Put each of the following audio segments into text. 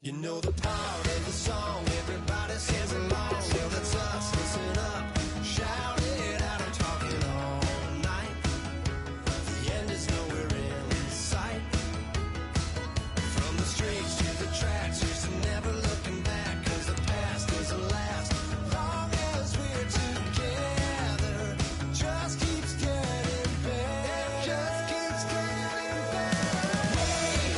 You know the power of the song, everybody sings along. Well, that's us, listen up, shout it out, I'm talking all night. The end is nowhere in sight. From the streets to the tracks, here's to never looking back, cause the past doesn't last. Long as we're together, just keeps getting better. Just keeps getting better. Hey.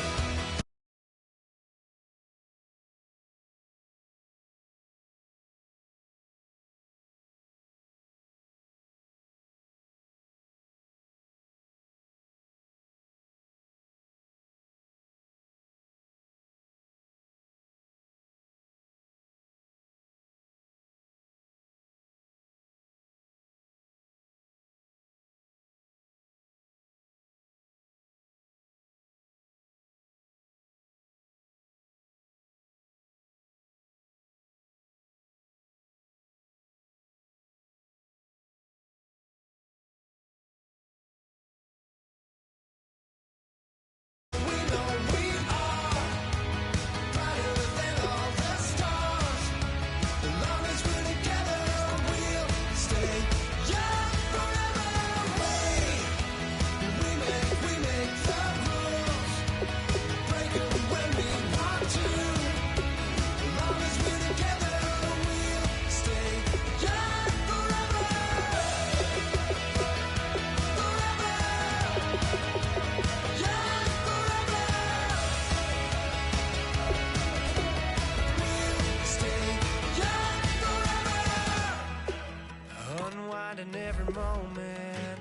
Unwinding every moment,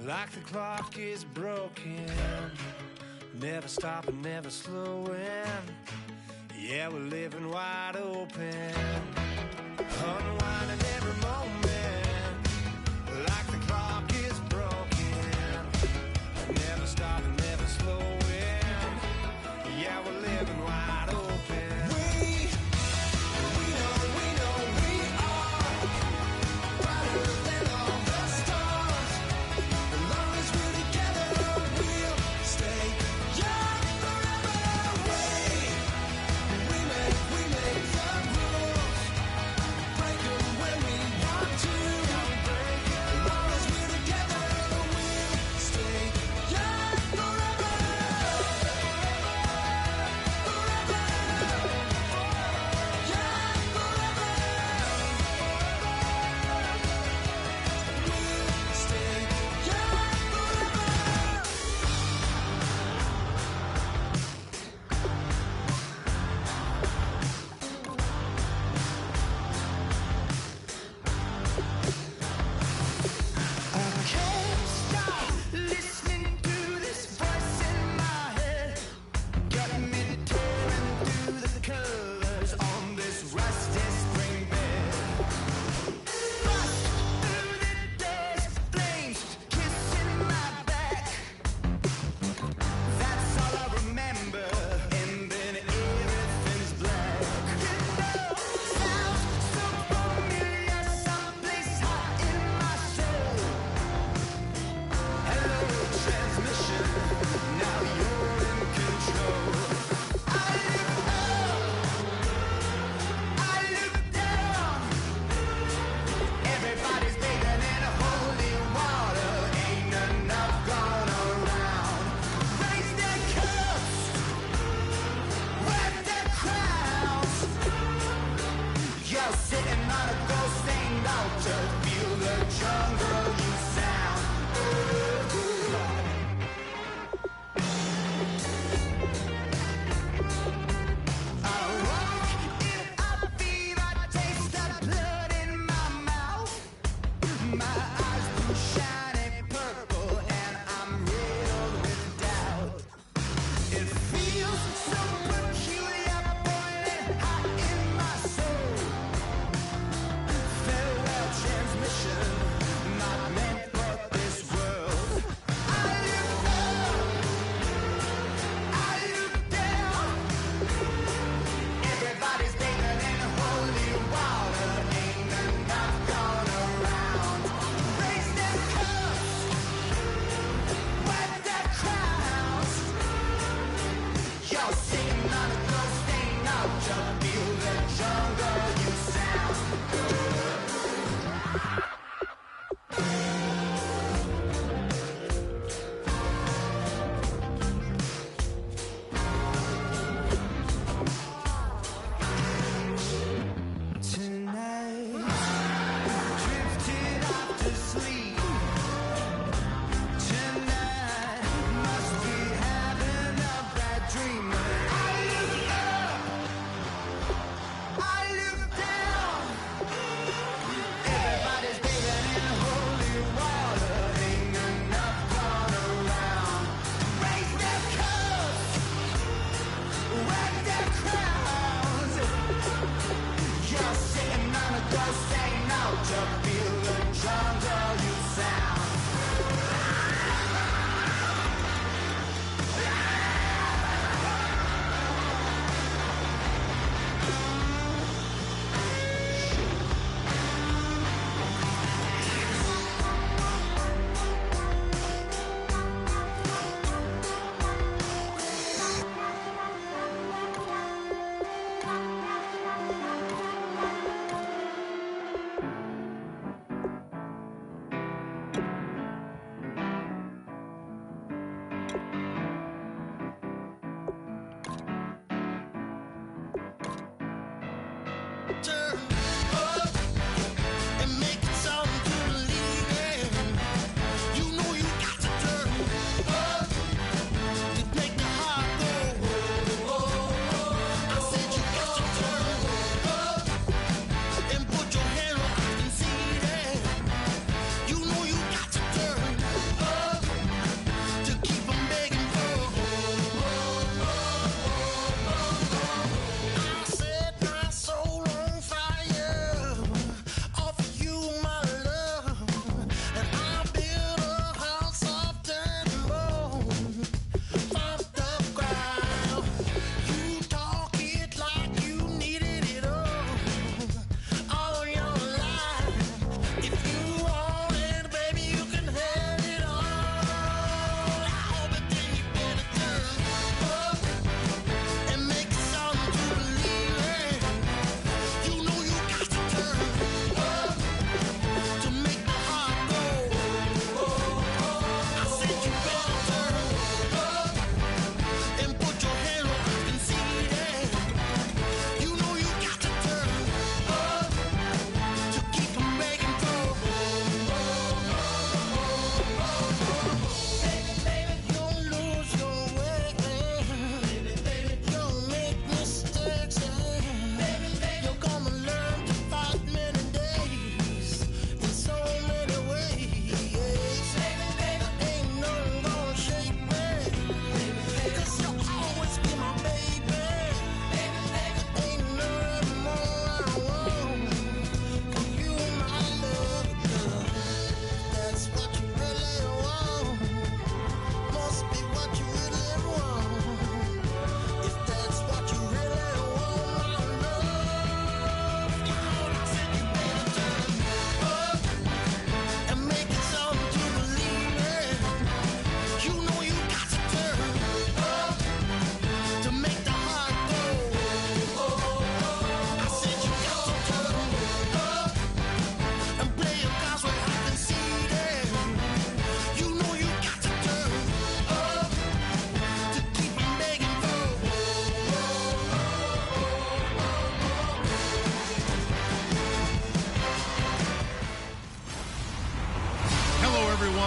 like the clock is broken. Never stopping, never slowing. Yeah, we're living wide open. Unwinding every moment, like the clock is broken. Never stopping, never slowing. Yeah, we're living wide open. Singing on a ghost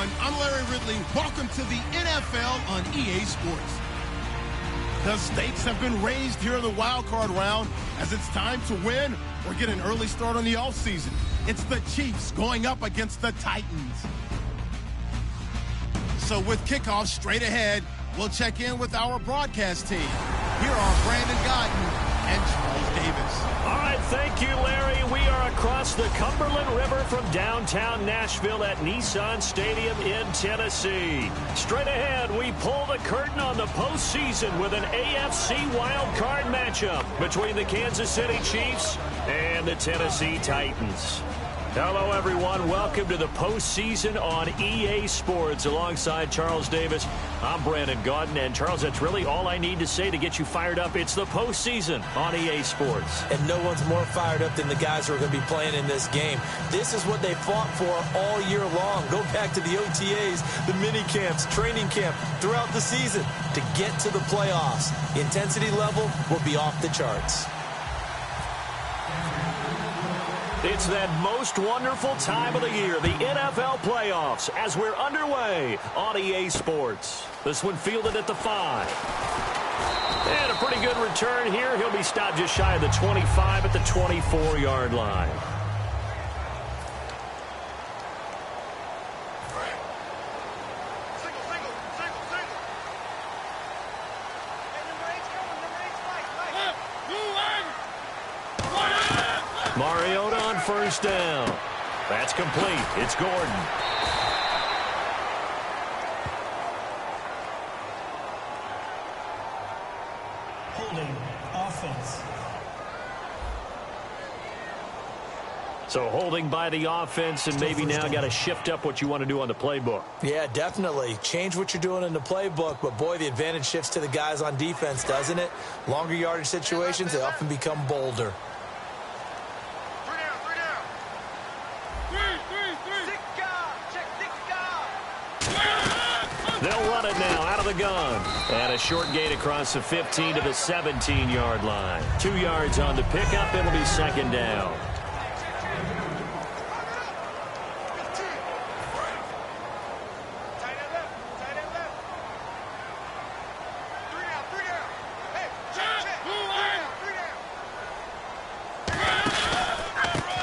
everyone. I'm Larry Ridley. Welcome to the NFL on EA Sports. The stakes have been raised here in the wild card round as it's time to win or get an early start on the offseason. It's the Chiefs going up against the Titans. So with kickoff straight ahead, we'll check in with our broadcast team. Here are Brandon Guyton and Charles Davis. All right, thank you, Larry. We are across the Cumberland River from downtown Nashville at Nissan Stadium in Tennessee. Straight ahead, we pull the curtain on the postseason with an AFC wildcard matchup between the Kansas City Chiefs and the Tennessee Titans. Hello, everyone. Welcome to the postseason on EA Sports. Alongside Charles Davis, I'm Brandon Gautin. And, Charles, that's really all I need to say to get you fired up. It's the postseason on EA Sports. And no one's more fired up than the guys who are going to be playing in this game. This is what they fought for all year long. Go back to the OTAs, the mini camps, training camp, throughout the season to get to the playoffs. The intensity level will be off the charts. It's that most wonderful time of the year, the NFL playoffs, as we're underway on EA Sports. This one fielded at the 5. And a pretty good return here. He'll be stopped just shy of the 25 at the 24-yard line. Mariota on first down. That's complete. It's Gordon. Holding offense. So holding by the offense, and maybe now got to shift up what you want to do on the playbook. Yeah, definitely. Change what you're doing in the playbook, but boy, the advantage shifts to the guys on defense, doesn't it? Longer yardage situations, they often become bolder. They'll run it now out of the gun. And a short gain across the 15 to the 17-yard line. 2 yards on the pickup. It'll be second down.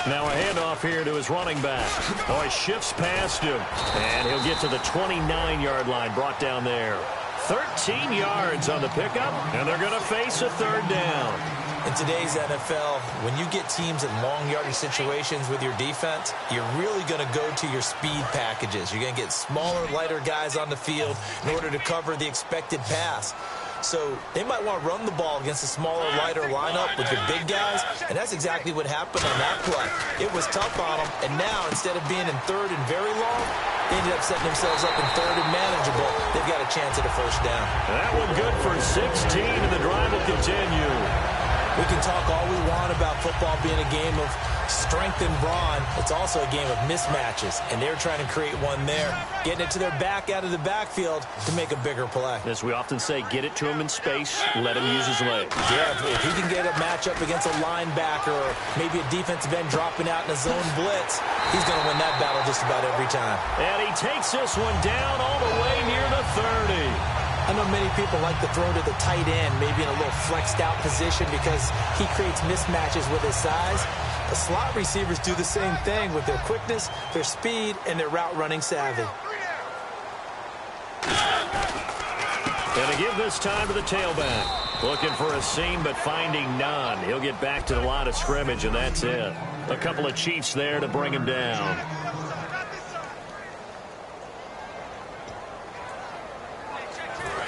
Now a handoff here to his running back. Oh, he shifts past him. And he'll get to the 29-yard line, brought down there. 13 yards on the pickup, and they're going to face a third down. In today's NFL, when you get teams in long yardage situations with your defense, you're really going to go to your speed packages. You're going to get smaller, lighter guys on the field in order to cover the expected pass. So they might want to run the ball against a smaller, lighter lineup with your big guys, and that's exactly what happened on that play. It was tough on them, and now instead of being in third and very long, they ended up setting themselves up in third and manageable. They've got a chance at a first down. That one good for 16, and the drive will continue. We can talk all we want about football being a game of strength and brawn. It's also a game of mismatches, and they're trying to create one there, getting it to their back out of the backfield to make a bigger play. As we often say, get it to him in space, let him use his legs. Yeah, if he can get a matchup against a linebacker or maybe a defensive end dropping out in a zone blitz, he's going to win that battle just about every time. And he takes this one down all the way near the 30. I know many people like to throw to the tight end, maybe in a little flexed out position because he creates mismatches with his size. The slot receivers do the same thing with their quickness, their speed, and their route running savvy. And to give this time to the tailback. Looking for a seam, but finding none. He'll get back to the line of scrimmage, and that's it. A couple of Chiefs there to bring him down.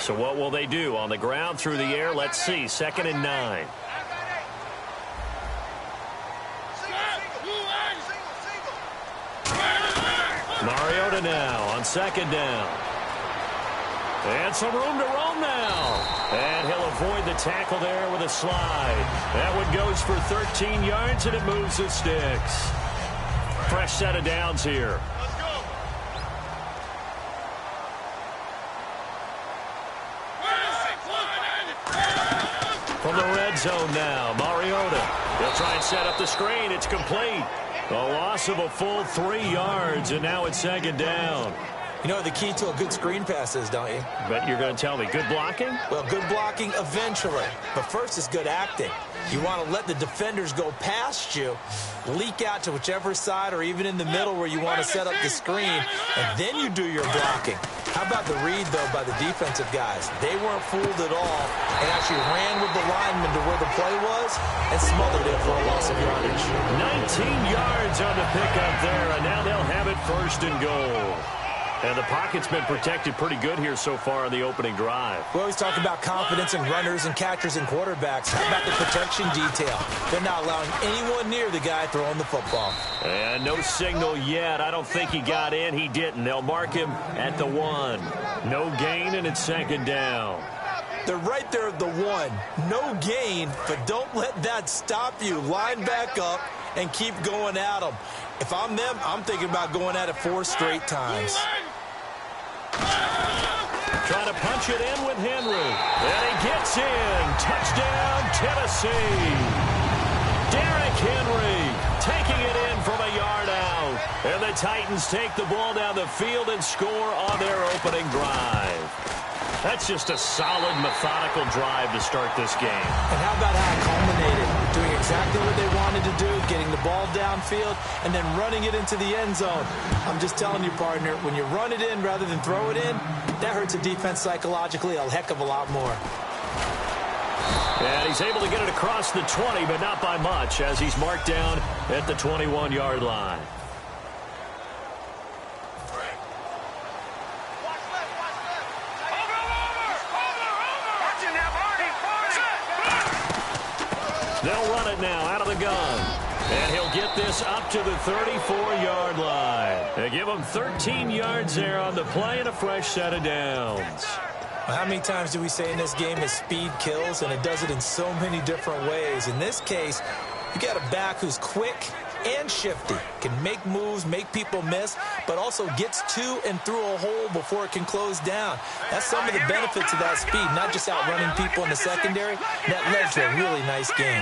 So what will they do? On the ground, through the air, let's see. 2nd and 9. Mariota now on 2nd down. And some room to roam now. And he'll avoid the tackle there with a slide. That one goes for 13 yards, and it moves the sticks. Fresh set of downs here. From the red zone now, Mariota. He'll try and set up the screen. It's complete. A loss of a full 3 yards, and now it's 2nd down. You know what the key to a good screen pass is, don't you? But you're going to tell me good blocking? Well, good blocking eventually. But first is good acting. You want to let the defenders go past you, leak out to whichever side or even in the middle where you want to set up the screen, and then you do your blocking. How about the read, though, by the defensive guys? They weren't fooled at all and actually ran with the lineman to where the play was and smothered it for a loss of yardage. 19 yards on the pickup there, and now they'll have it first and goal. And the pocket's been protected pretty good here so far in the opening drive. We always talk about confidence in runners and catchers and quarterbacks. How about the protection detail? They're not allowing anyone near the guy throwing the football. And no signal yet. I don't think he got in. He didn't. They'll mark him at the 1. No gain, and it's second down. They're right there at the 1. No gain, but don't let that stop you. Line back up and keep going at them. If I'm them, I'm thinking about going at it 4 straight times. Trying to punch it in with Henry. And he gets in. Touchdown, Tennessee. Derrick Henry taking it in from a yard out. And the Titans take the ball down the field and score on their opening drive. That's just a solid, methodical drive to start this game. And how about how it culminated? Doing exactly what they wanted to do, getting the ball downfield, and then running it into the end zone. I'm just telling you, partner, when you run it in rather than throw it in, that hurts a defense psychologically a heck of a lot more. And he's able to get it across the 20, but not by much, as he's marked down at the 21-yard line. They'll run it now out of the gun. And he'll get this up to the 34-yard line. They give him 13 yards there on the play and a fresh set of downs. Well, how many times do we say in this game that speed kills, and it does it in so many different ways? In this case, you got a back who's quick and shifty, can make moves, make people miss, but also gets to and through a hole before it can close down. That's some of the benefits of that speed, not just outrunning people in the secondary. That led to a really nice game.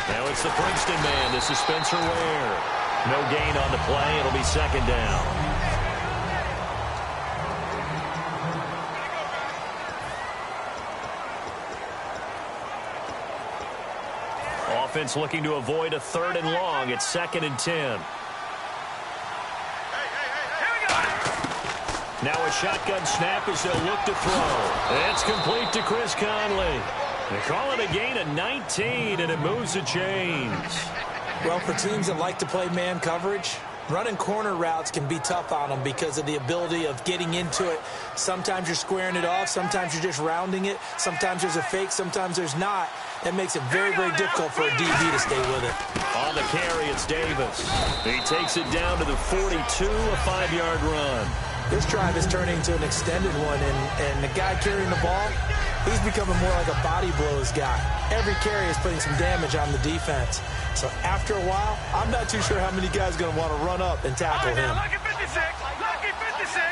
Now it's the Princeton man. This is Spencer Ware. No gain on the play. It'll be second down. Offense looking to avoid a 3rd and long. It's 2nd and 10. Now a shotgun snap as they'll look to throw. It's complete to Chris Conley. They call it a gain of 19, and it moves the chains. Well, for teams that like to play man coverage, running corner routes can be tough on them because of the ability of getting into it. Sometimes you're squaring it off. Sometimes you're just rounding it. Sometimes there's a fake. Sometimes there's not. That makes it very, very difficult for a DB to stay with it. On the carry, it's Davis. He takes it down to the 42, a 5-yard run. This drive is turning into an extended one, and the guy carrying the ball, he's becoming more like a body blows guy. Every carry is putting some damage on the defense. So after a while, I'm not too sure how many guys are going to want to run up and tackle him. Lucky 56! Lucky 56!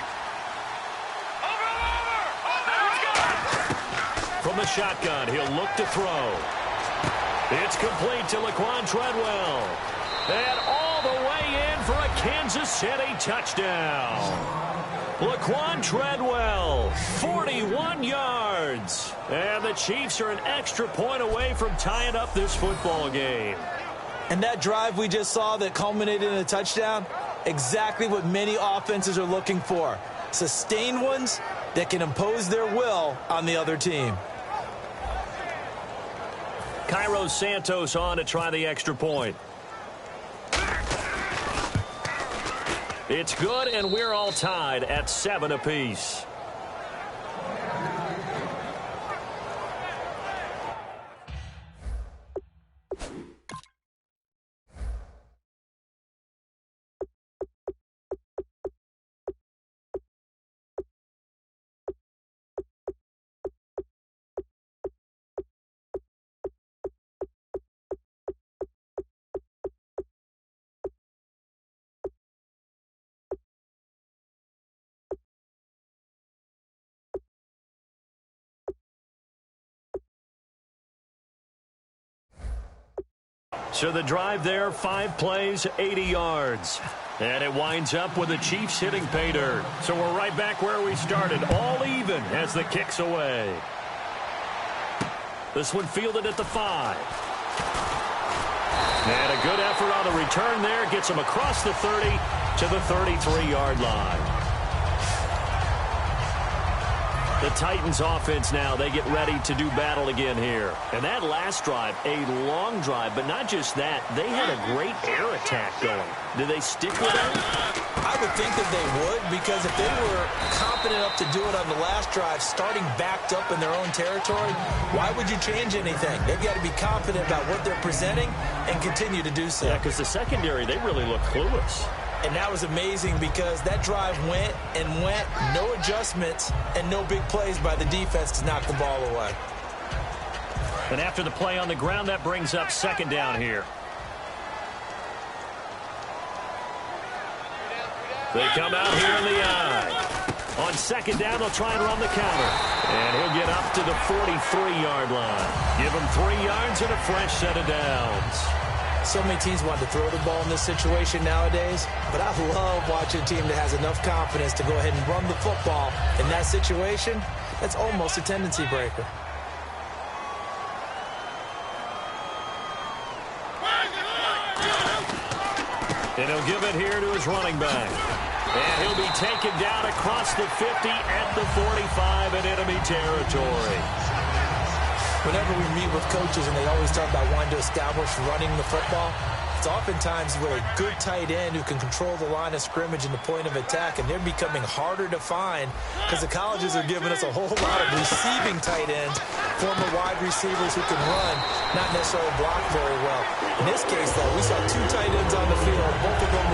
From the shotgun, he'll look to throw. It's complete to Laquan Treadwell. And all the way in for a Kansas City touchdown. Laquan Treadwell, 41 yards. And the Chiefs are an extra point away from tying up this football game. And that drive we just saw that culminated in a touchdown, exactly what many offenses are looking for. Sustained ones that can impose their will on the other team. Cairo Santos on to try the extra point. It's good, and we're all tied at 7 apiece. So the drive there, 5 plays, 80 yards. And it winds up with the Chiefs hitting pay dirt. So we're right back where we started, all even as the kick's away. This one fielded at the 5. And a good effort on the return there. Gets him across the 30 to the 33-yard line. The Titans offense now, they get ready to do battle again here. And that last drive, a long drive, but not just that. They had a great air attack going. Do they stick with that? I would think that they would, because if they were confident enough to do it on the last drive, starting backed up in their own territory, why would you change anything? They've got to be confident about what they're presenting and continue to do so. Yeah, because the secondary, they really look clueless. And that was amazing because that drive went and went, no adjustments and no big plays by the defense to knock the ball away. And after the play on the ground, that brings up second down here. They come out here in the eye. On second down, they'll try and run the counter. And he'll get up to the 43-yard line. Give him 3 yards and a fresh set of downs. So many teams want to throw the ball in this situation nowadays, but I love watching a team that has enough confidence to go ahead and run the football. In that situation, that's almost a tendency breaker. And he'll give it here to his running back. And he'll be taken down across the 50 at the 45 in enemy territory. Whenever we meet with coaches and they always talk about wanting to establish running the football, it's oftentimes with a good tight end who can control the line of scrimmage and the point of attack, and they're becoming harder to find because the colleges are giving us a whole lot of receiving tight ends, former wide receivers who can run, not necessarily block very well. In this case, though, we saw 2 tight ends on the field, both of them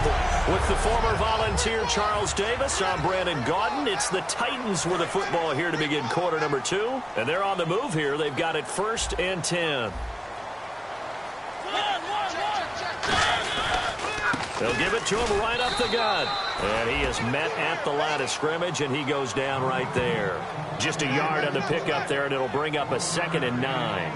with the former Volunteer Charles Davis, I'm Brandon Gaudin. It's the Titans with the football here to begin quarter number 2. And they're on the move here. They've got it 1st and 10. They'll give it to him right up the gut. And he is met at the line of scrimmage, and he goes down right there. Just a yard on the pickup there, and it'll bring up a 2nd and 9.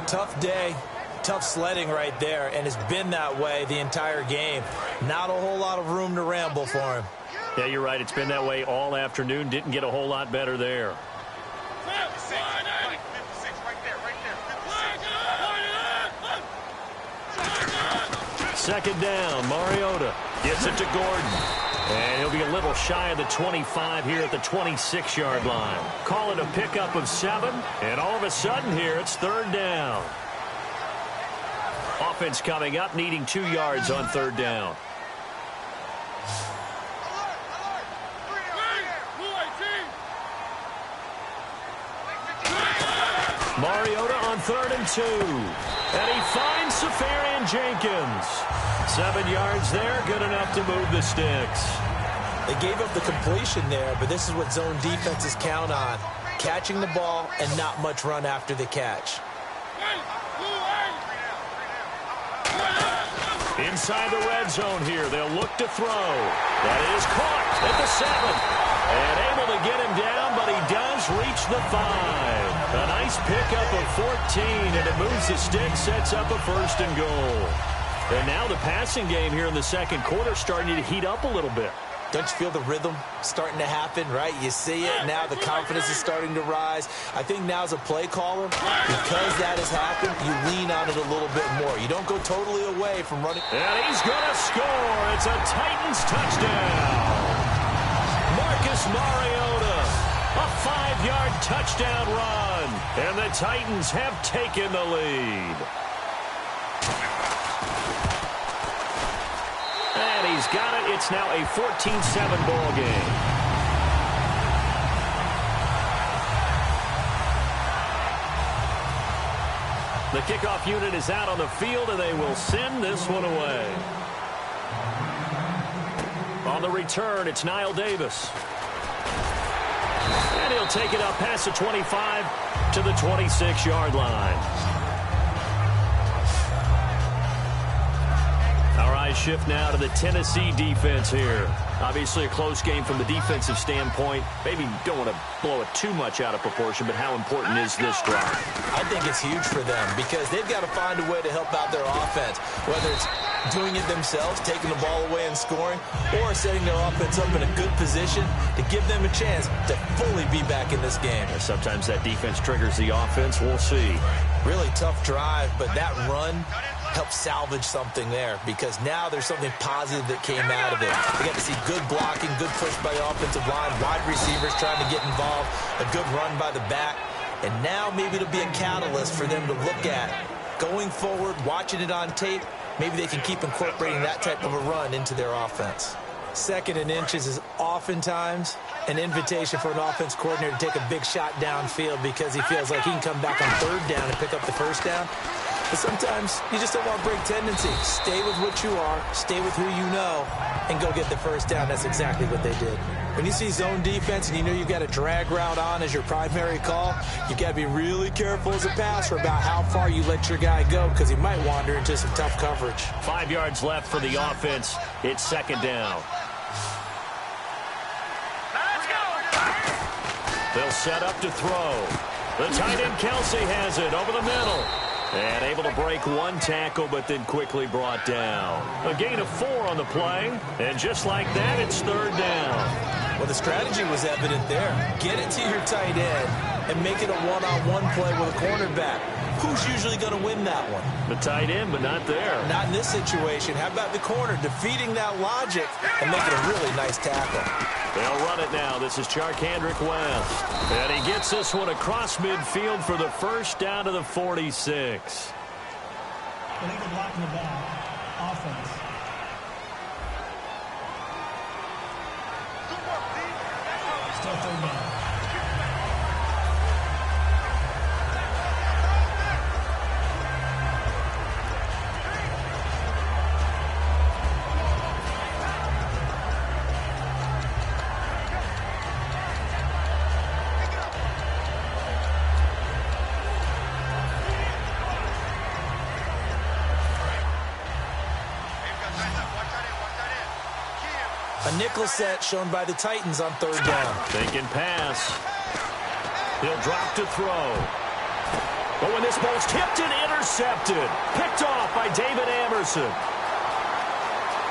Tough day. Tough sledding right there, and it's been that way the entire game. Not a whole lot of room to ramble for him. Yeah, you're right. It's been that way all afternoon. Didn't get a whole lot better there. 56 right there. 2nd down, Mariota gets it to Gordon. And he'll be a little shy of the 25 here at the 26-yard line. Call it a pickup of 7, and all of a sudden here it's 3rd down. Offense coming up, needing 2 yards on 3rd down. Mariota on 3rd and 2. And he finds Safarian Jenkins. 7 yards there, good enough to move the sticks. They gave up the completion there, but this is what zone defenses count on. Catching the ball and not much run after the catch. Inside the red zone here, they'll look to throw. That is caught at the 7. And able to get him down, but he does reach the 5. A nice pickup of 14, and it moves the stick, sets up a 1st and goal. And now the passing game here in the 2nd quarter starting to heat up a little bit. Don't you feel the rhythm starting to happen, right? You see it now. The confidence is starting to rise. I think now as a play caller, because that has happened, you lean on it a little bit more. You don't go totally away from running. And he's going to score. It's a Titans touchdown. Marcus Mariota, a 5-yard touchdown run. And the Titans have taken the lead. And he's got it. It's now a 14-7 ball game. The kickoff unit is out on the field, and they will send this one away. On the return, it's Niall Davis. And he'll take it up past the 25 to the 26-yard line. Our eyes shift now to the Tennessee defense here. Obviously a close game from the defensive standpoint. Maybe don't want to blow it too much out of proportion, but how important is this drive? I think it's huge for them because they've got to find a way to help out their offense, whether it's doing it themselves, taking the ball away and scoring, or setting their offense up in a good position to give them a chance to fully be back in this game. And sometimes that defense triggers the offense. We'll see. Really tough drive, but that run helped salvage something there because now there's something positive that came out of it. We got to see good blocking, good push by the offensive line, wide receivers trying to get involved, a good run by the back, and now maybe it'll be a catalyst for them to look at going forward, watching it on tape. Maybe they can keep incorporating that type of a run into their offense. 2nd and inches is oftentimes an invitation for an offense coordinator to take a big shot downfield because he feels like he can come back on 3rd down and pick up the 1st down. But sometimes you just don't want to break tendency. Stay with what you are, stay with who you know, and go get the 1st down. That's exactly what they did. When you see zone defense and you know you've got a drag route on as your primary call, you've got to be really careful as a passer about how far you let your guy go because he might wander into some tough coverage. 5 yards left for the offense. It's 2nd down. They'll set up to throw. The tight end Kelsey has it over the middle. And able to break 1 tackle, but then quickly brought down. A gain of 4 on the play. And just like that, it's 3rd down. Well, the strategy was evident there. Get it to your tight end and make it a one-on-one play with a cornerback. Who's usually going to win that one? The tight end, but not there. Not in this situation. How about the corner defeating that logic and making a really nice tackle? They'll run it now. This is Charkandrick West. And he gets this one across midfield for the 1st down to the 46. Illegal block in the back. Offense. Still 3rd down. A nickel set shown by the Titans on 3rd down. Thinking pass. He'll drop to throw. But when this ball's tipped and intercepted. Picked off by David Amerson.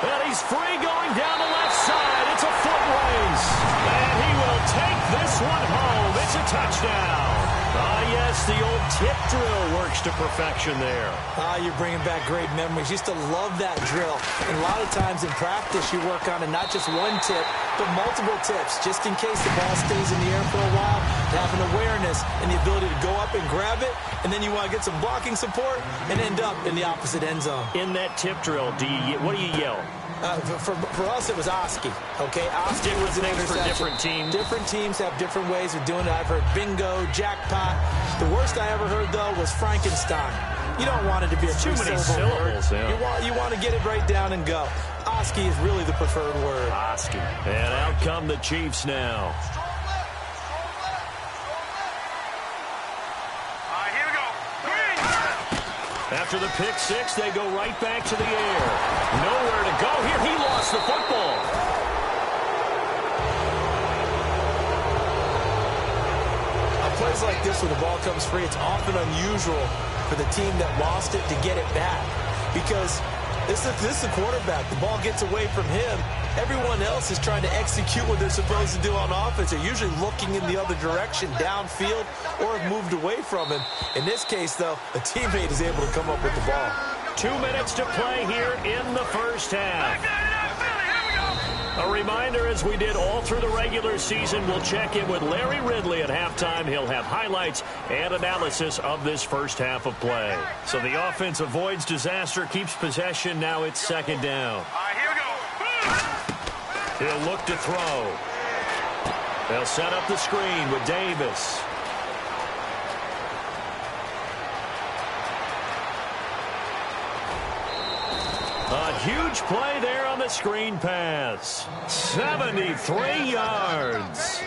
And he's free going down the left side. It's a foot race. And he will take this one home. It's a touchdown. Yes, the old tip drill works to perfection there. You're bringing back great memories. Used to love that drill. And a lot of times in practice, you work on it, not just one tip, but multiple tips, just in case the ball stays in the air for a while, to have an awareness and the ability to go up and grab it, and then you want to get some blocking support and end up in the opposite end zone. In that tip drill, what do you yell? For us, it was Oski. Okay, Oski was an interception. For different teams. Different teams have different ways of doing it. I've heard bingo, jackpot. The worst I ever heard, though, was Frankenstein. You don't want it to be a too many syllables. Yeah. You want to get it right down and go. Oski is really the preferred word. Oski. And out come the Chiefs now. After the pick six, they go right back to the air. Nowhere to go here. He lost the football. On plays like this where the ball comes free, it's often unusual for the team that lost it to get it back. Because this is the quarterback. The ball gets away from him. Everyone else is trying to execute what they're supposed to do on offense. They're usually looking in the other direction, downfield, or have moved away from him. In this case, though, a teammate is able to come up with the ball. 2 minutes to play here in the first half. A reminder, as we did all through the regular season, we'll check in with Larry Ridley at halftime. He'll have highlights and analysis of this first half of play. So the offense avoids disaster, keeps possession. Now it's second down. He'll look to throw. They'll set up the screen with Davis. A huge play there on the screen pass. 73 yards.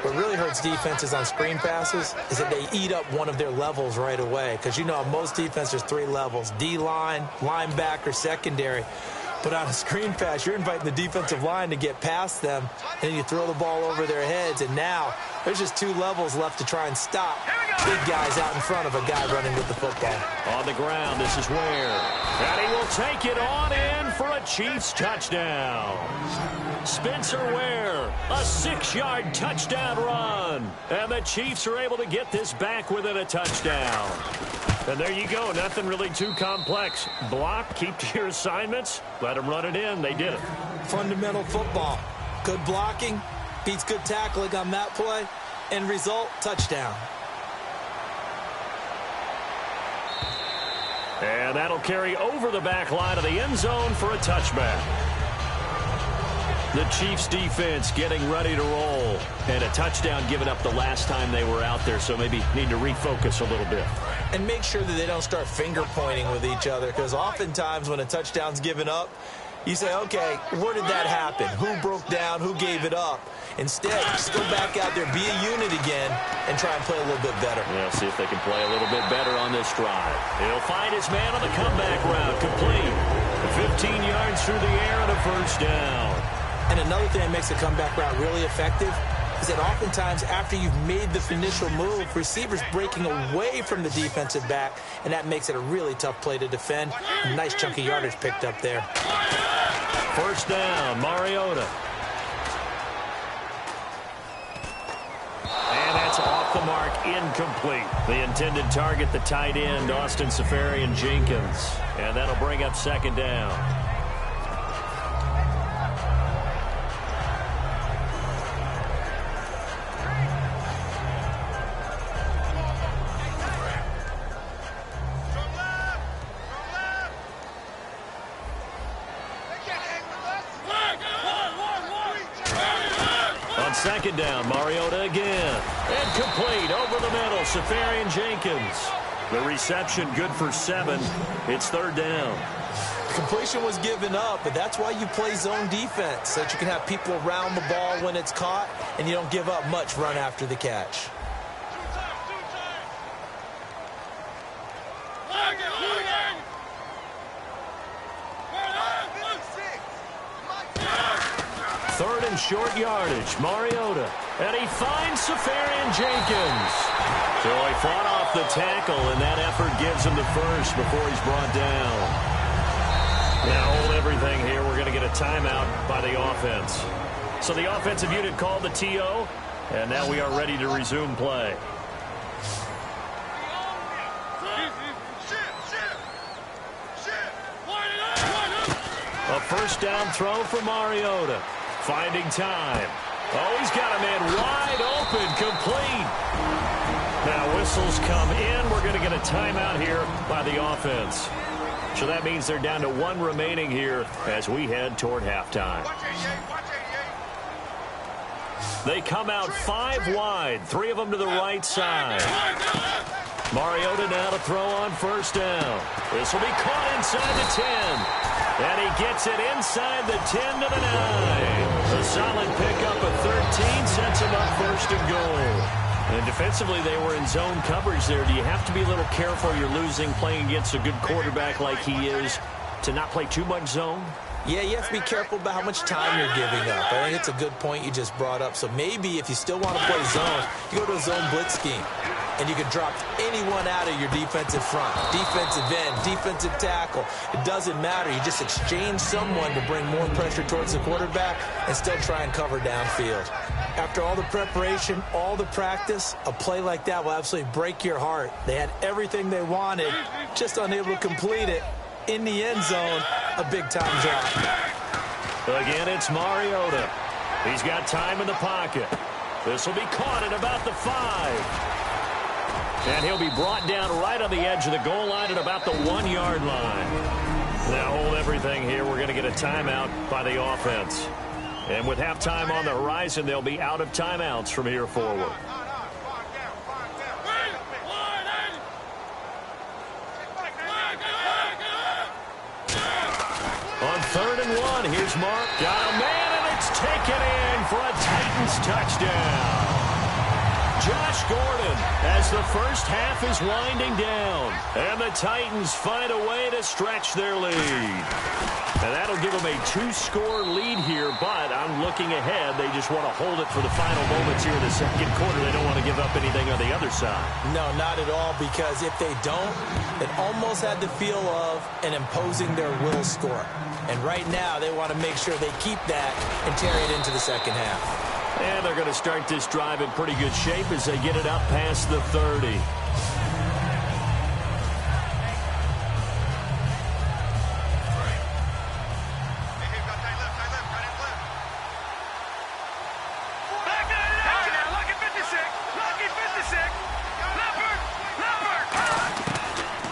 What really hurts defenses on screen passes is that they eat up one of their levels right away. Because you know, most defenses, there's 3 levels. D-line, linebacker, secondary. But on a screen pass, you're inviting the defensive line to get past them, and then you throw the ball over their heads, and now there's just 2 levels left to try and stop big guys out in front of a guy running with the football. On the ground, this is Ware. And he will take it on in for a Chiefs touchdown. Spencer Ware, a 6-yard touchdown run. And the Chiefs are able to get this back within a touchdown. And there you go. Nothing really too complex. Block, keep to your assignments, let them run it in. They did it. Fundamental football. Good blocking beats good tackling on that play. End result, touchdown. And that'll carry over the back line of the end zone for a touchback. The Chiefs defense getting ready to roll. And a touchdown given up the last time they were out there, so maybe need to refocus a little bit. And make sure that they don't start finger pointing with each other, because oftentimes when a touchdown's given up, you say, okay, where did that happen? Who broke down? Who gave it up? Instead, just go back out there, be a unit again, and try and play a little bit better. Yeah, see if they can play a little bit better on this drive. He'll find his man on the comeback route, complete. 15 yards through the air and a first down. And another thing that makes the comeback route really effective is that oftentimes after you've made the initial move, receivers breaking away from the defensive back, and that makes it a really tough play to defend. A nice chunk of yardage picked up there. First down, Mariota. And that's off the mark, incomplete. The intended target, the tight end, Austin Tskrilla510's. And that'll bring up second down. Second down, Mariota again. And complete over the middle, Tskrilla510's. The reception good for 7. It's third down. Completion was given up, but that's why you play zone defense, so that you can have people around the ball when it's caught, and you don't give up much run after the catch. Third and short yardage, Mariota. And he finds Tskrilla510's. So he fought off the tackle, and that effort gives him the first before he's brought down. Now hold everything here. We're going to get a timeout by the offense. So the offensive unit called the TO, and now we are ready to resume play. A first down throw for Mariota. Finding time. Oh, he's got a man wide open, complete. Now whistles come in. We're going to get a timeout here by the offense. So that means they're down to 1 remaining here as we head toward halftime. They come out 5 wide, 3 of them to the right side. Mariota now to throw on first down. This will be caught inside the 10. And he gets it inside the 10 to the 9. A solid pickup of 13 sets him up first and goal. And defensively, they were in zone coverage there. Do you have to be a little careful? You're losing playing against a good quarterback like he is to not play too much zone? Yeah, you have to be careful about how much time you're giving up. I think it's a good point you just brought up. So maybe if you still want to play zone, you go to a zone blitz scheme. And you can drop anyone out of your defensive front, defensive end, defensive tackle. It doesn't matter. You just exchange someone to bring more pressure towards the quarterback and still try and cover downfield. After all the preparation, all the practice, a play like that will absolutely break your heart. They had everything they wanted, just unable to complete it. In the end zone, a big-time drop. Again, it's Mariota. He's got time in the pocket. This will be caught at about the 5. And he'll be brought down right on the edge of the goal line at about the 1-yard line. Now hold everything here. We're going to get a timeout by the offense. And with halftime on the horizon, they'll be out of timeouts from here forward. On 3rd and 1, here's Mark. Got a man, and it's taken in for a Titans touchdown. Josh Gordon as the first half is winding down. And the Titans find a way to stretch their lead. And that'll give them a 2-score lead here, but I'm looking ahead. They just want to hold it for the final moments here in the second quarter. They don't want to give up anything on the other side. No, not at all, because if they don't, it almost had the feel of an imposing their will score. And right now, they want to make sure they keep that and carry it into the second half. And they're going to start this drive in pretty good shape as they get it up past the 30.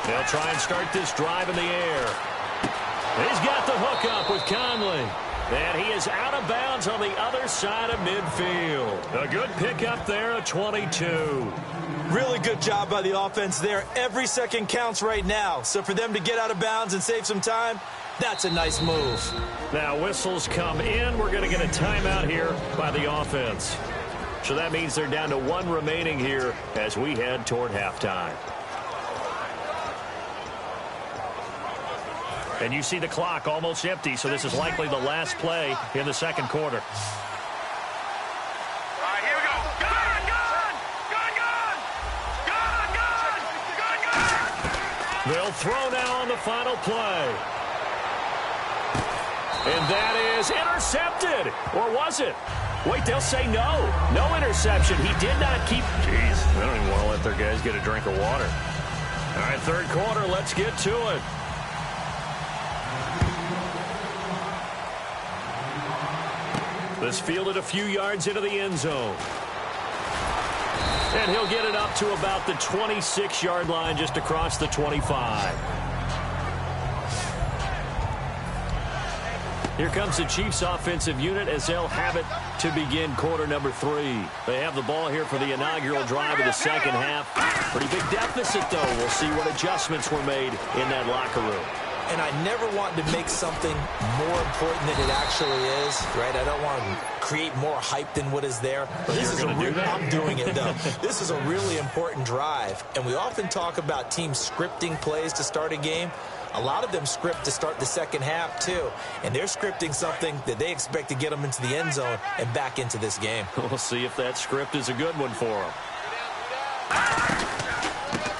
They'll try and start this drive in the air. He's got the hook up with Conley. And he is out of bounds on the other side of midfield. A good pickup there, a 22. Really good job by the offense there. Every second counts right now. So for them to get out of bounds and save some time, that's a nice move. Now whistles come in. We're going to get a timeout here by the offense. So that means they're down to 1 remaining here as we head toward halftime. And you see the clock almost empty, so this is likely the last play in the second quarter. All right, here we go. Gone! They'll throw now on the final play. And that is intercepted. Or was it? Wait, they'll say no. No interception. He did not keep. Jeez, they don't even want to let their guys get a drink of water. All right, third quarter, let's get to it. This fielded a few yards into the end zone. And he'll get it up to about the 26-yard line, just across the 25. Here comes the Chiefs offensive unit as they'll have it to begin quarter number 3. They have the ball here for the inaugural drive of the second half. Pretty big deficit, though. We'll see what adjustments were made in that locker room. And I never want to make something more important than it actually is, right? I don't want to create more hype than what is there. But this is I'm doing it, though. This is a really important drive. And we often talk about teams scripting plays to start a game. A lot of them script to start the second half, too. And they're scripting something that they expect to get them into the end zone and back into this game. We'll see if that script is a good one for them.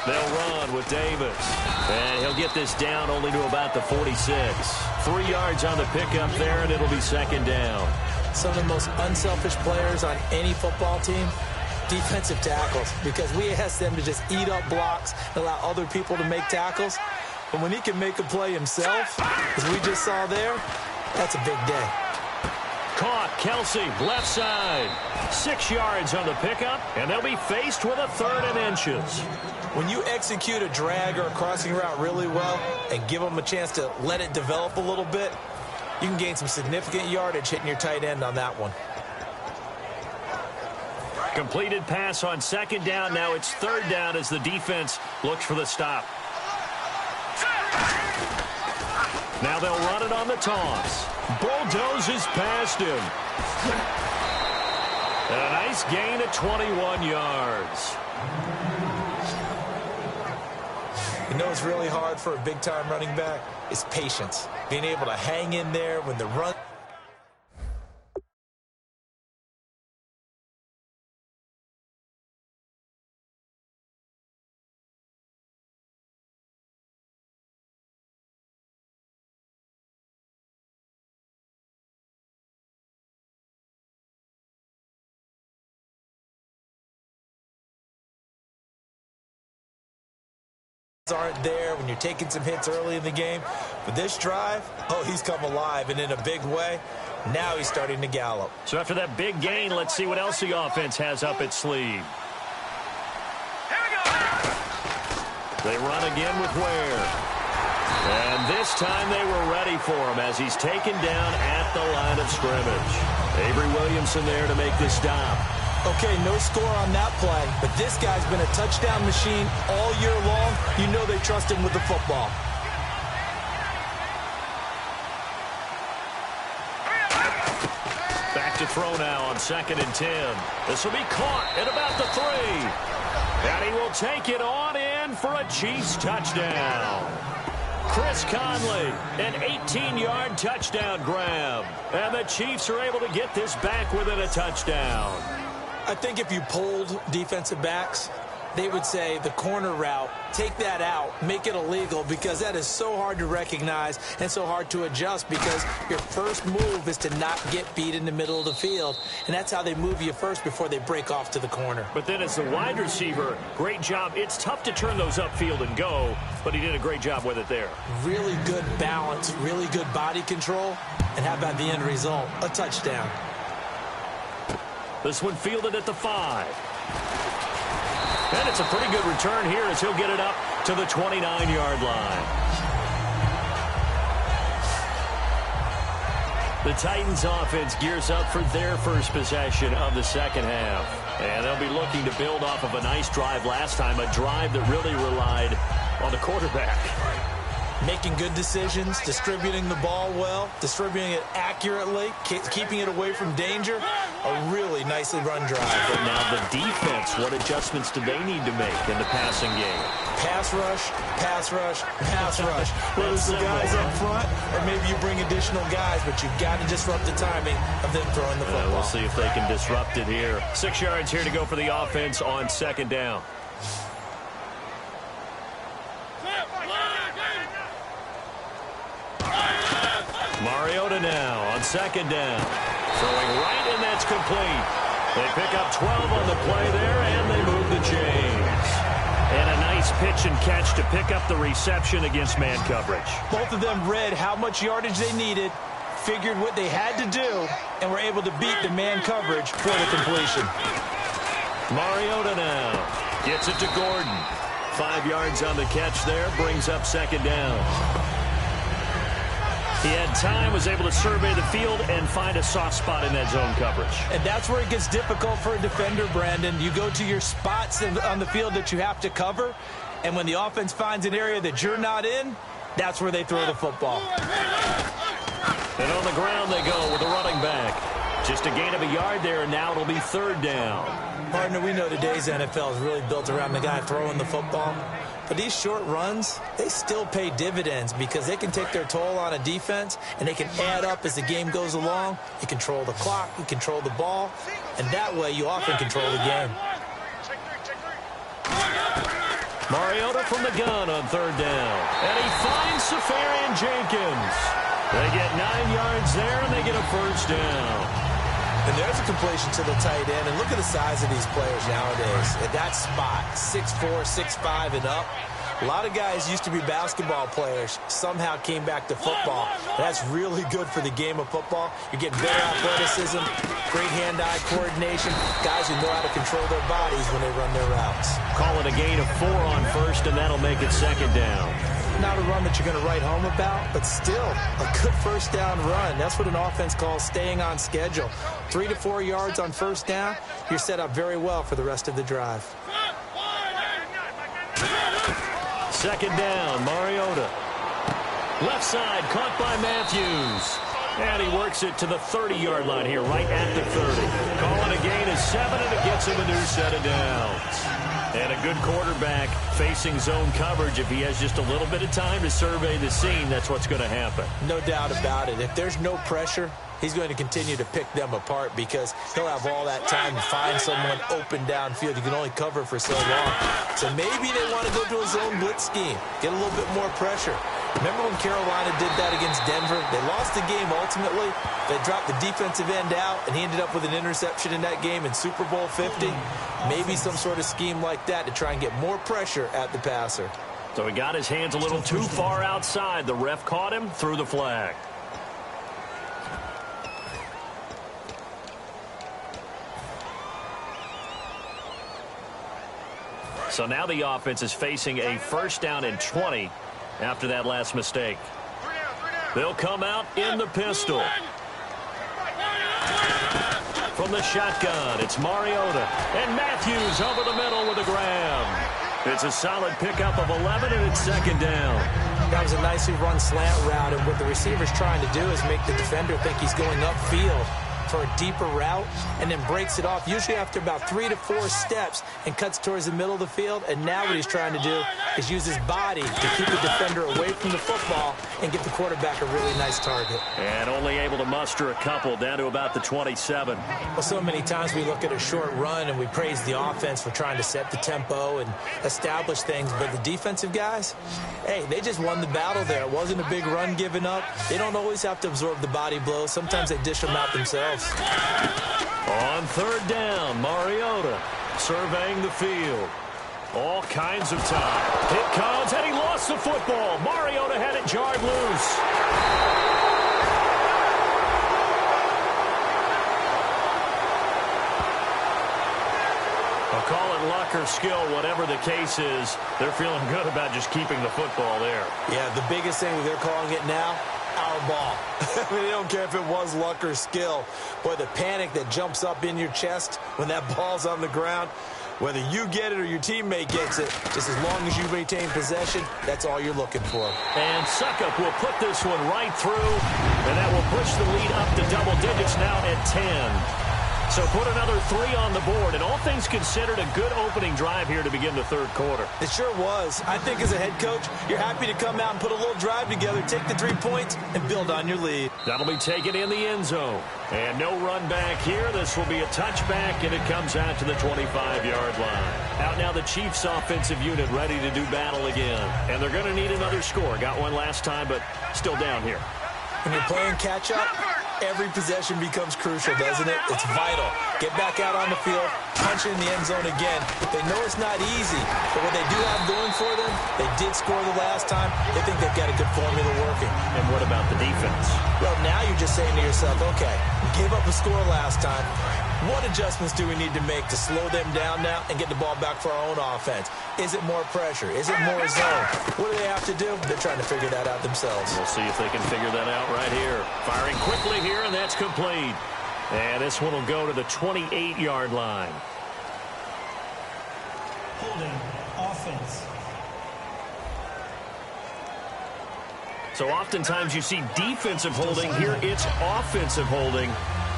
They'll run with Davis. And he'll get this down only to about the 46. 3 yards on the pickup there, and it'll be second down. Some of the most unselfish players on any football team, defensive tackles, because we ask them to just eat up blocks and allow other people to make tackles. But when he can make a play himself, as we just saw there, that's a big day. Caught, Kelsey, left side. 6 yards on the pickup, and they'll be faced with a 3rd and inches. When you execute a drag or a crossing route really well and give them a chance to let it develop a little bit, you can gain some significant yardage hitting your tight end on that one. Completed pass on second down. Now it's 3rd down as the defense looks for the stop. Now they'll run it on the toss. Bulldozes past him. And a nice gain of 21 yards. You know what's really hard for a big-time running back? Is patience. Being able to hang in there when the run... aren't there when you're taking some hits early in the game. But this drive, oh, he's come alive, and in a big way. Now he's starting to gallop. So after that big gain, let's see what else the offense has up its sleeve. Here we go. They run again with Ware. And this time they were ready for him as he's taken down at the line of scrimmage. Avery Williamson there to make this stop. Okay, no score on that play, but this guy's been a touchdown machine all year long. You know they trust him with the football. Back to to throw now on 2nd and 10. This will be caught at about the 3. And he will take it on in for a Chiefs touchdown. Chris Conley, an 18-yard touchdown grab. And the Chiefs are able to get this back within a touchdown. I think if you polled defensive backs, they would say the corner route, take that out, make it illegal, because that is so hard to recognize and so hard to adjust, because your first move is to not get beat in the middle of the field, and that's how they move you first before they break off to the corner. But then as the wide receiver, great job. It's tough to turn those upfield and go, but he did a great job with it there. Really good balance, really good body control, and how about the end result? A touchdown. This one fielded at the 5. And it's a pretty good return here as he'll get it up to the 29-yard line. The Titans offense gears up for their first possession of the second half. And they'll be looking to build off of a nice drive last time, a drive that really relied on the quarterback. Making good decisions, distributing the ball well, distributing it accurately, keeping it away from danger. A really nicely run drive. But now the defense, what adjustments do they need to make in the passing game? Pass rush, pass rush, pass rush. Whether it's the guys up front or maybe you bring additional guys, but you've got to disrupt the timing of them throwing the football. We'll see if they can disrupt it here. 6 yards here to go for the offense on 2nd down. Mariota now on 2nd down. Throwing right, and that's complete. They pick up 12 on the play there, and they move the chains. And a nice pitch and catch to pick up the reception against man coverage. Both of them read how much yardage they needed, figured what they had to do, and were able to beat the man coverage for the completion. Mariota now gets it to Gordon. 5 yards on the catch there, brings up 2nd down. He had time, was able to survey the field and find a soft spot in that zone coverage. And that's where it gets difficult for a defender, Brandon. You go to your spots on the field that you have to cover, and when the offense finds an area that you're not in, that's where they throw the football. And on the ground they go with the running back. Just a gain of a yard there, and now it'll be 3rd down. Partner, we know today's NFL is really built around the guy throwing the football. But these short runs, they still pay dividends because they can take their toll on a defense, and they can add up as the game goes along. You control the clock, you control the ball, and that way you often control the game. Mariota from the gun on 3rd down. And he finds Safarian Jenkins. They get 9 yards there, and they get a 1st down. And there's a completion to the tight end. And look at the size of these players nowadays. At that spot, 6'4", 6'5", and up. A lot of guys used to be basketball players, somehow came back to football. That's really good for the game of football. You're getting better athleticism, great hand-eye coordination, guys who know how to control their bodies when they run their routes. Call it a gain of 4 on 1st, and that'll make it 2nd down. Not a run that you're going to write home about, but still a good 1st down run. That's what an offense calls staying on schedule. 3 to 4 yards on 1st down, you're set up very well for the rest of the drive. 2nd down, Mariota. Left side, caught by Matthews. And he works it to the 30-yard line here, right at the 30. Calling a gain of 7, and it gets him a new set of downs. And a good quarterback facing zone coverage. If he has just a little bit of time to survey the scene, that's what's going to happen. No doubt about it. If there's no pressure, he's going to continue to pick them apart because he'll have all that time to find someone open downfield. You can only cover for so long. So maybe they want to go to a zone blitz scheme, get a little bit more pressure. Remember when Carolina did that against Denver? They lost the game ultimately. They dropped the defensive end out, and he ended up with an interception in that game in Super Bowl 50. Maybe some sort of scheme like that to try and get more pressure at the passer. So he got his hands a little too far outside. The ref caught him, threw the flag. So now the offense is facing a 1st down and 20 after that last mistake. They'll come out in the pistol. From the shotgun, it's Mariota. And Matthews over the middle with a grab. It's a solid pickup of 11, and it's 2nd down. That was a nicely run slant route, and what the receiver's trying to do is make the defender think he's going upfield for a deeper route and then breaks it off, usually after about 3 to 4 steps, and cuts towards the middle of the field. And now what he's trying to do is use his body to keep the defender away from the football and get the quarterback a really nice target. And only able to muster a couple down to about the 27. Well, so many times we look at a short run and we praise the offense for trying to set the tempo and establish things, but the defensive guys, hey, they just won the battle there. It wasn't a big run given up. They don't always have to absorb the body blows. Sometimes they dish them out themselves. On third down, Mariota surveying the field. All kinds of time. It comes, and he lost the football. Mariota had it jarred loose. I'll call it luck or skill, whatever the case is. They're feeling good about just keeping the football there. Yeah, the biggest thing they're calling it now, our ball. I mean, they don't care if it was luck or skill. Boy, the panic that jumps up in your chest when that ball's on the ground, whether you get it or your teammate gets it, just as long as you maintain possession, that's all you're looking for. And Suckup will put this one right through, and that will push the lead up to double digits now at 10. So put another 3 on the board, and all things considered, a good opening drive here to begin the third quarter. It sure was. I think as a head coach, you're happy to come out and put a little drive together, take the 3 points, and build on your lead. That'll be taken in the end zone. And no run back here. This will be a touchback, and it comes out to the 25-yard line. Out now the Chiefs' offensive unit ready to do battle again. And they're going to need another score. Got one last time, but still down here. When you're playing catch-up, every possession becomes crucial, doesn't it? It's vital. Get back out on the field, punch it in the end zone again. They know it's not easy, but what they do have going for them, they did score the last time. They think they've got a good formula working. And what about the defense? Well, now you're just saying to yourself, okay, we gave up a score last time. What adjustments do we need to make to slow them down now and get the ball back for our own offense? Is it more pressure? Is it more zone? What do they have to do? They're trying to figure that out themselves. We'll see if they can figure that out right here. Firing quickly here, and that's complete. And this one will go to the 28-yard line. Holding offense. So oftentimes you see defensive holding. Here it's offensive holding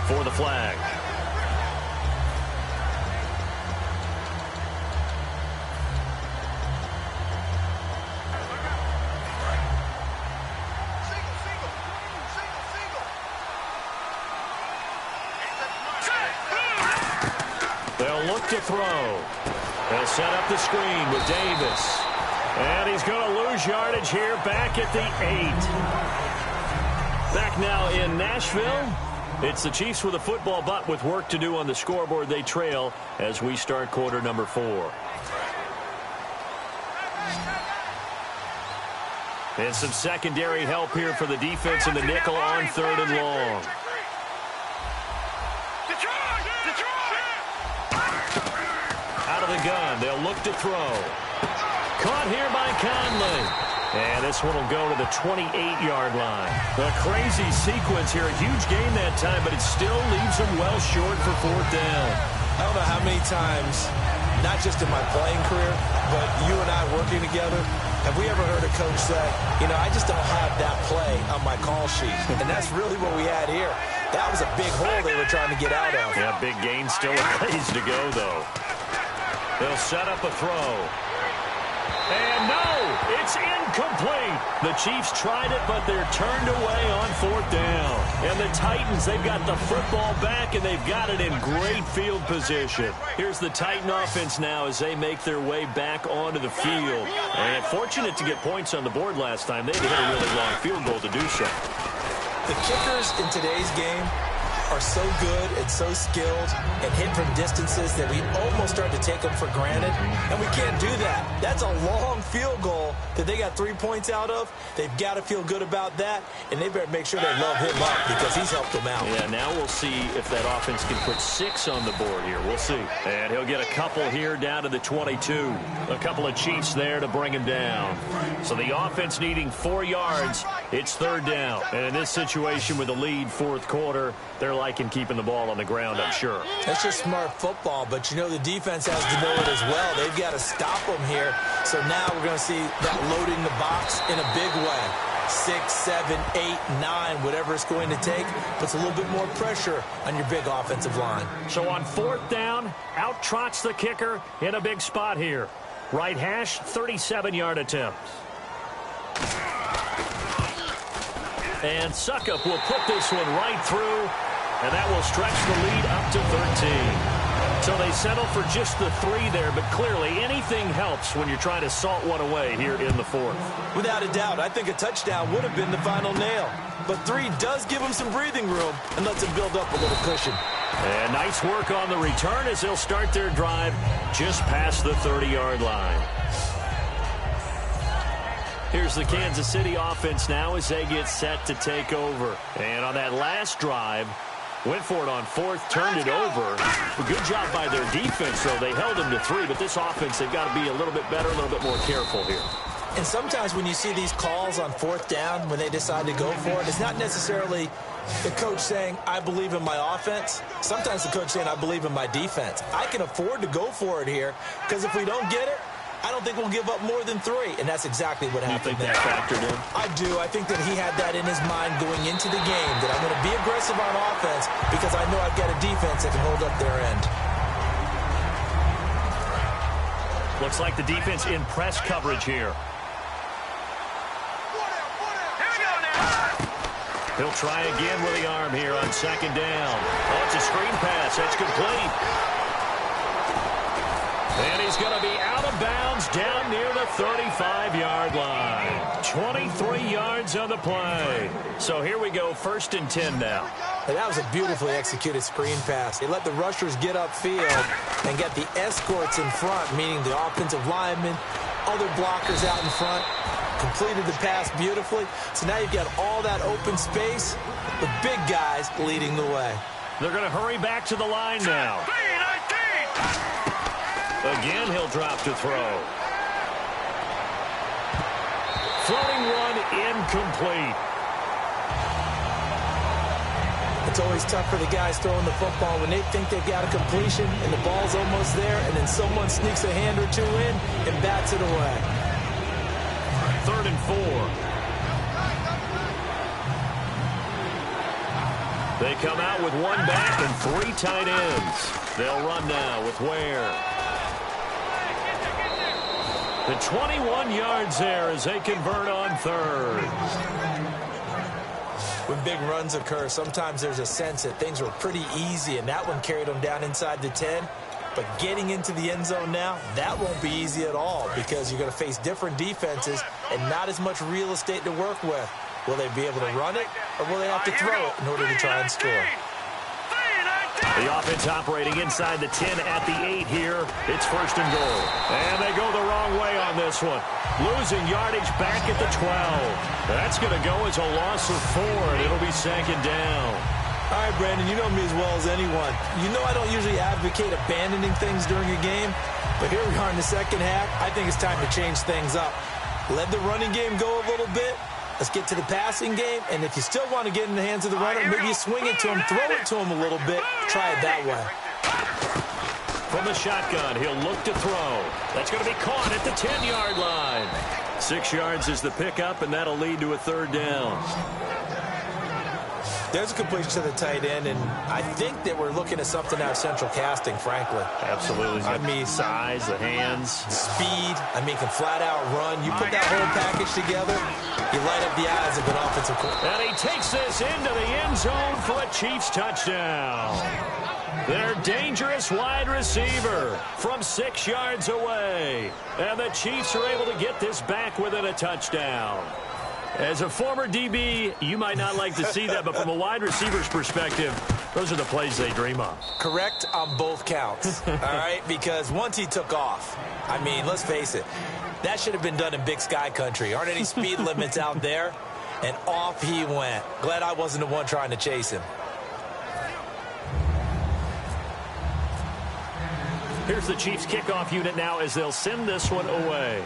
for the flag. They'll look to throw. They'll set up the screen with Davis. And he's going to lose yardage here back at the 8. Back now in Nashville. It's the Chiefs with a football, but with work to do on the scoreboard. They trail as we start quarter number 4. And some secondary help here for the defense in the nickel on third and long. Out of the gun, they'll look to throw. Caught here by Conley. And this one will go to the 28-yard line. A crazy sequence here. A huge gain that time, but it still leaves them well short for fourth down. I don't know how many times, not just in my playing career, but you and I working together, have we ever heard a coach say, you know, I just don't have that play on my call sheet. And that's really what we had here. That was a big hole they were trying to get out of. Yeah, big gain, still a ways to go, though. They'll set up a throw. And no, it's incomplete. The Chiefs tried it, but they're turned away on fourth down. And the Titans, they've got the football back, and they've got it in great field position. Here's the Titan offense now as they make their way back onto the field. And fortunate to get points on the board last time. They had to hit a really long field goal to do so. The kickers in today's game are so good and so skilled and hit from distances that we almost start to take them for granted, and we can't do that. That's a long field goal that they got 3 points out of. They've got to feel good about that, and they better make sure they love him up because he's helped them out. Yeah, now we'll see if that offense can put 6 on the board here. We'll see. And he'll get a couple here down to the 22. A couple of Chiefs there to bring him down. So the offense needing 4 yards. It's third down. And in this situation with the lead fourth quarter, they're liking keeping the ball on the ground, I'm sure. That's just smart football, but you know the defense has to know it as well. They've got to stop them here. So now we're going to see that loading the box in a big way. 6, 7, 8, 9, whatever it's going to take, puts a little bit more pressure on your big offensive line. So on 4th down, out trots the kicker in a big spot here. Right hash, 37-yard attempt. And Suckup will put this one right through, and that will stretch the lead up to 13. So they settle for just the 3 there, but clearly anything helps when you're trying to salt one away here in the 4th. Without a doubt, I think a touchdown would have been the final nail. But 3 does give them some breathing room and lets them build up a little cushion. And nice work on the return as they'll start their drive just past the 30-yard line. Here's the Kansas City offense now as they get set to take over. And on that last drive, went for it on 4th, turned it over. A good job by their defense, though. They held them to 3, but this offense, they've got to be a little bit better, a little bit more careful here. And sometimes when you see these calls on 4th down, when they decide to go for it, it's not necessarily the coach saying, I believe in my offense. Sometimes the coach saying, I believe in my defense. I can afford to go for it here, because if we don't get it, I don't think we'll give up more than 3, and that's exactly what happened there. You think that factored in? I do. I think that he had that in his mind going into the game, that I'm going to be aggressive on offense because I know I've got a defense that can hold up their end. Looks like the defense in press coverage here. Here we go now. He'll try again with the arm here on 2nd down. Oh, it's a screen pass. That's complete. And he's going to be out of bounds down near the 35-yard line. 23 yards on the play. So here we go, 1st and 10 now. And that was a beautifully executed screen pass. They let the rushers get upfield and get the escorts in front, meaning the offensive linemen, other blockers out in front, completed the pass beautifully. So now you've got all that open space with big guys leading the way. They're going to hurry back to the line now. Again, he'll drop to throw. Floating one incomplete. It's always tough for the guys throwing the football when they think they've got a completion and the ball's almost there, and then someone sneaks a hand or 2 in and bats it away. 3rd and 4. They come out with 1 back and 3 tight ends. They'll run now with Ware. The 21 yards there as they convert on 3rd. When big runs occur, sometimes there's a sense that things were pretty easy, and that one carried them down inside the 10. But getting into the end zone now, that won't be easy at all because you're going to face different defenses and not as much real estate to work with. Will they be able to run it, or will they have to throw it in order to try and score? The offense operating inside the 10 at the 8 here. It's 1st and goal. And they go the wrong way on this one. Losing yardage back at the 12. That's going to go as a loss of 4, and it'll be 2nd down. All right, Brandon, you know me as well as anyone. You know I don't usually advocate abandoning things during a game, but here we are in the 2nd half. I think it's time to change things up. Let the running game go a little bit. Let's get to the passing game, and if you still want to get in the hands of the runner, maybe you swing it to him, throw it to him a little bit, try it that way. From the shotgun, he'll look to throw. That's going to be caught at the 10-yard line. 6 yards is the pickup, and that'll lead to a 3rd down. There's a completion to the tight end, and I think that we're looking at something out of central casting, frankly. Absolutely. I mean, size, the hands. Speed. I mean, can flat out run. You put that whole package together, you light up the eyes of an offensive coordinator. And he takes this into the end zone for a Chiefs touchdown. Their dangerous wide receiver from 6 yards away. And the Chiefs are able to get this back within a touchdown. As a former DB, you might not like to see that, but from a wide receiver's perspective, those are the plays they dream of. Correct on both counts, all right? Because once he took off, I mean, let's face it, that should have been done in Big Sky country. Aren't any speed limits out there? And off he went. Glad I wasn't the one trying to chase him. Here's the Chiefs kickoff unit now as they'll send this one away.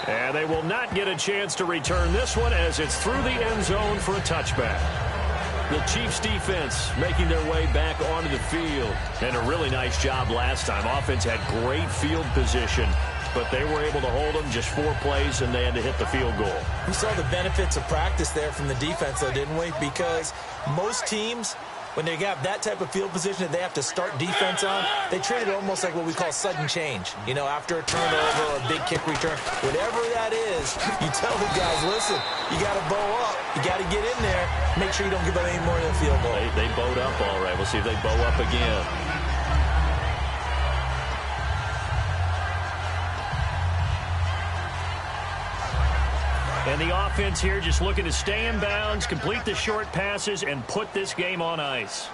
And they will not get a chance to return this one as it's through the end zone for a touchback. The Chiefs defense making their way back onto the field. And a really nice job last time. Offense had great field position but they were able to hold them just 4 plays, and they had to hit the field goal. We saw the benefits of practice there from the defense, though, didn't we? Because most teams, when they have that type of field position that they have to start defense on, they treat it almost like what we call sudden change. You know, after a turnover or a big kick return, whatever that is, you tell the guys, listen, you got to bow up. You got to get in there. Make sure you don't give up any more than a field goal. They bowed up all right. We'll see if they bow up again. And the offense here just looking to stay in bounds, complete the short passes, and put this game on ice.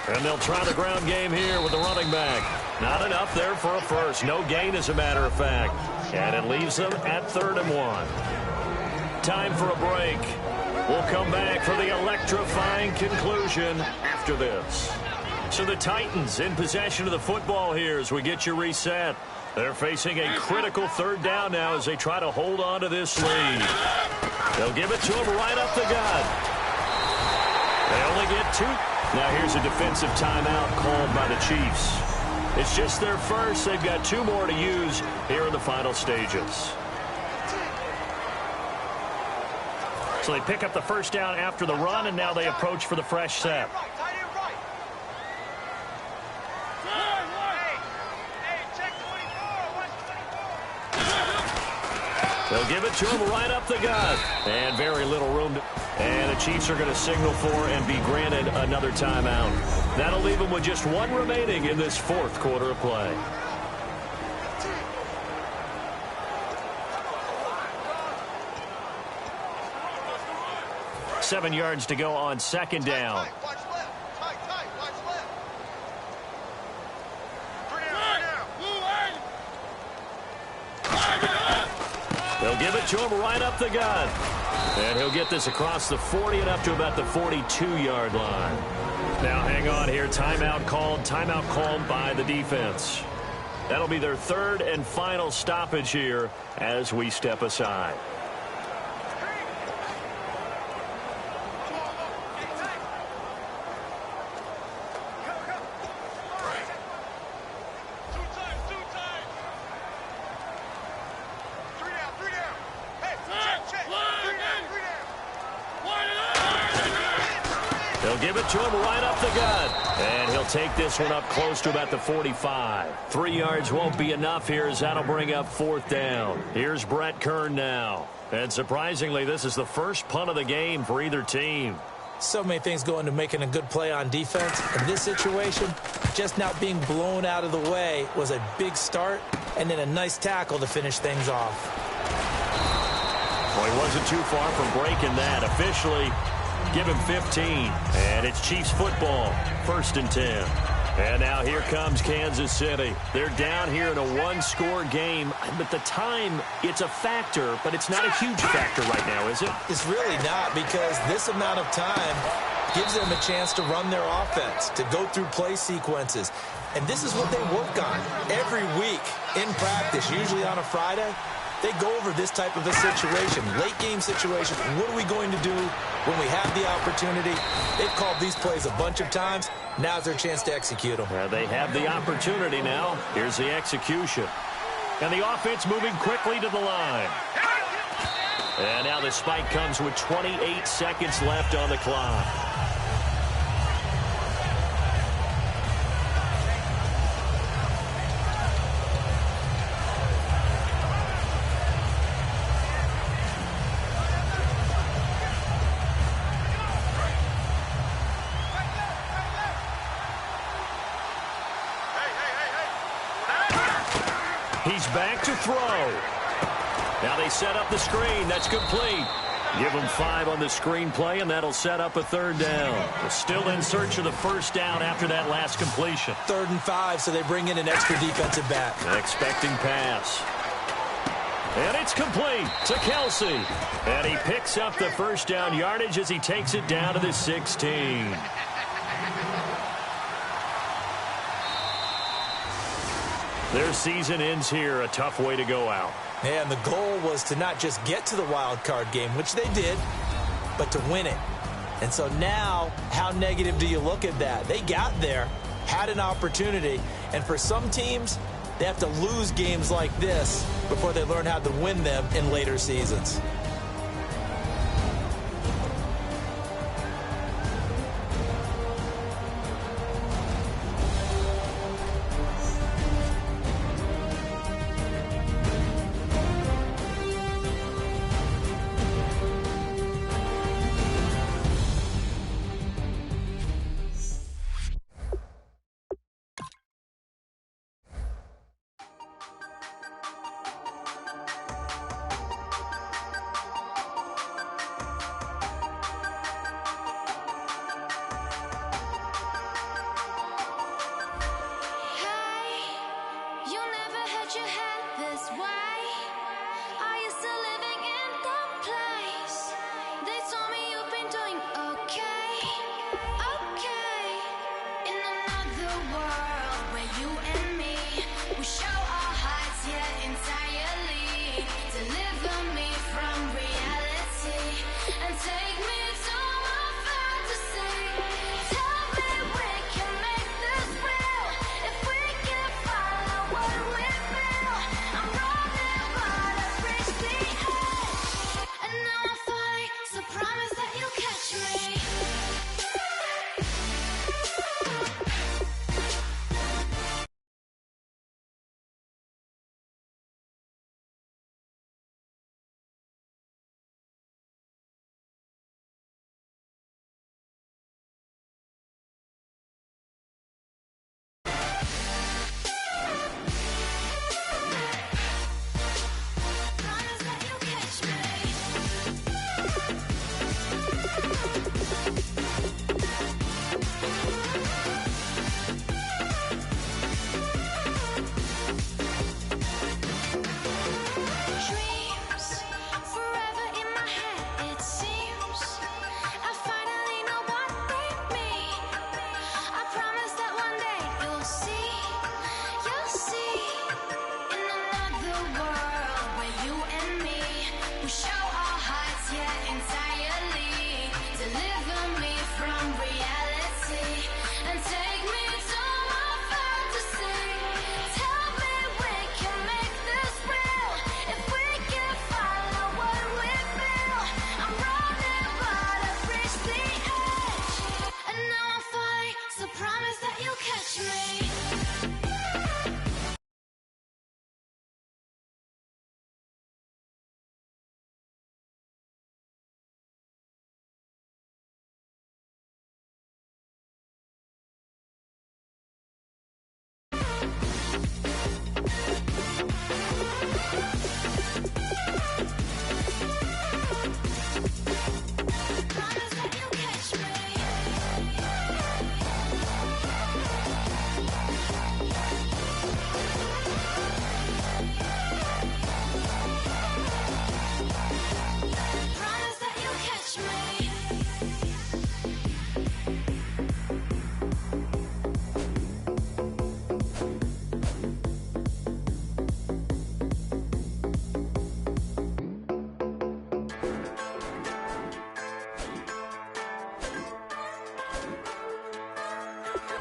And they'll try the ground game here with the running back. Not enough there for a first. No gain, as a matter of fact. And it leaves them at 3rd and 1. Time for a break. We'll come back for the electrifying conclusion after this. So the Titans in possession of the football here as we get you reset. They're facing a critical 3rd down now as they try to hold on to this lead. They'll give it to him right up the gut. They only get 2. Now here's a defensive timeout called by the Chiefs. It's just their first. They've got 2 more to use here in the final stages. So they pick up the first down after the run, and now they approach for the fresh set. They'll give it to him right up the gut. And very little room to... And the Chiefs are going to signal for and be granted another timeout. That'll leave them with just 1 remaining in this 4th quarter of play. Seven yards to go on 2nd down. They'll give it to him right up the gut. And he'll get this across the 40 and up to about the 42-yard line. Now hang on here. Timeout called by the defense. That'll be their 3rd and final stoppage here as we step aside. They'll give it to him right up the gut. And he'll take this one up close to about the 45. 3 yards won't be enough here as that'll bring up 4th down. Here's Brett Kern now. And surprisingly, this is the first punt of the game for either team. So many things go into making a good play on defense. In this situation, just not being blown out of the way was a big start, and then a nice tackle to finish things off. Well, he wasn't too far from breaking that. Officially, give him 15. And it's Chiefs football, 1st and 10. And now here comes Kansas City. They're down here in a 1-score game. But the time, it's a factor, but it's not a huge factor right now, is it? It's really not, because this amount of time gives them a chance to run their offense, to go through play sequences. And this is what they work on every week in practice, usually on a Friday. They go over this type of a situation, late game situation. What are we going to do when we have the opportunity? They've called these plays a bunch of times. Now's their chance to execute them. They have the opportunity now. Here's the execution. And the offense moving quickly to the line. And now the spike comes with 28 seconds left on the clock. He's back to throw. Now they set up the screen. That's complete. Give him 5 on the screen play, and that'll set up a 3rd down. They're still in search of the 1st down after that last completion. 3rd and 5, so they bring in an extra defensive back. Expecting pass. And it's complete to Kelsey. And he picks up the first down yardage as he takes it down to the 16. Their season ends here, a tough way to go out. And the goal was to not just get to the wild card game, which they did, but to win it. And so now, how negative do you look at that? They got there, had an opportunity, and for some teams, they have to lose games like this before they learn how to win them in later seasons.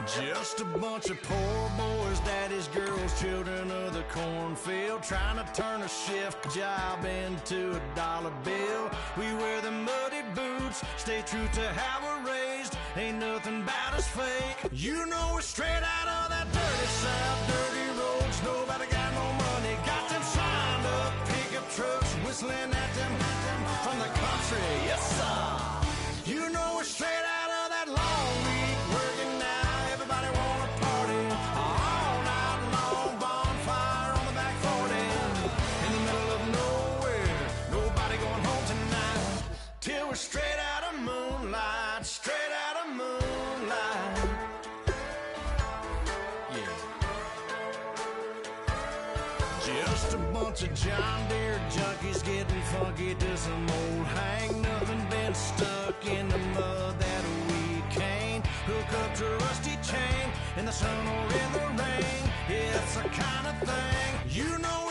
Just a bunch of poor boys, daddies, girls, children of the cornfield, trying to turn a shift job into a dollar bill. We wear the muddy boots, stay true to how we're raised. Ain't nothing about us fake. You know we're straight out of that dirty south, dirty roads. Nobody got no money, got them signed up pickup trucks, whistling at them from the country. Yes, sir. You know we're straight out of that long week, working now. Everybody wanna party all night long, bonfire on the back 40, in the middle of nowhere, nobody going home tonight, till we're straight out of moonlight, straight out of moonlight. Yeah. Just a bunch of John Deere junkies getting funky to some old hang. Nothing been stuck in the mud that we can't hook up to a rusty chain in the sun or in the rain. It's the kind of thing you know